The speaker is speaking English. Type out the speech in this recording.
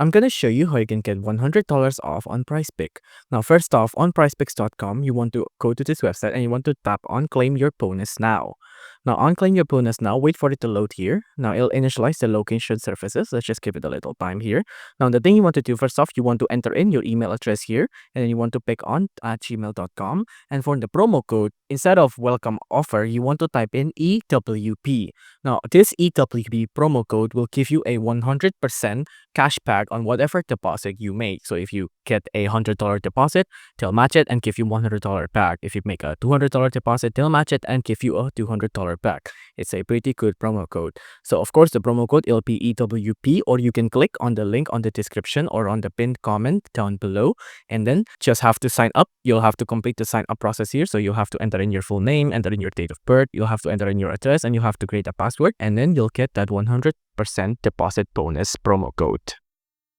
I'm gonna show you how you can get $100 off on PrizePick. Now, first off, on PrizePicks.com, you want to go to this website and you want to tap on Claim Your Bonus Now. Now, on Claim Your Bonus Now, wait for it to load here. Now, it'll initialize the location services. Let's just give it a little time here. Now, the thing you want to do first off, you want to enter in your email address here, and then you want to pick on @gmail.com. And for the promo code, instead of welcome offer, you want to type in EWP. Now, this EWP promo code will give you a 100% cash back on whatever deposit you make. So if you get a $100 deposit, they'll match it and give you $100 back. If you make a $200 deposit, they'll match it and give you a $200 back. It's a pretty good promo code. So of course, the promo code will be EWP, or you can click on the link on the description or on the pinned comment down below, and then just have to sign up. You'll have to complete the sign up process here. So you have to enter in your full name, enter in your date of birth, you'll have to enter in your address, and you have to create a password, and then you'll get that 100% deposit bonus promo code.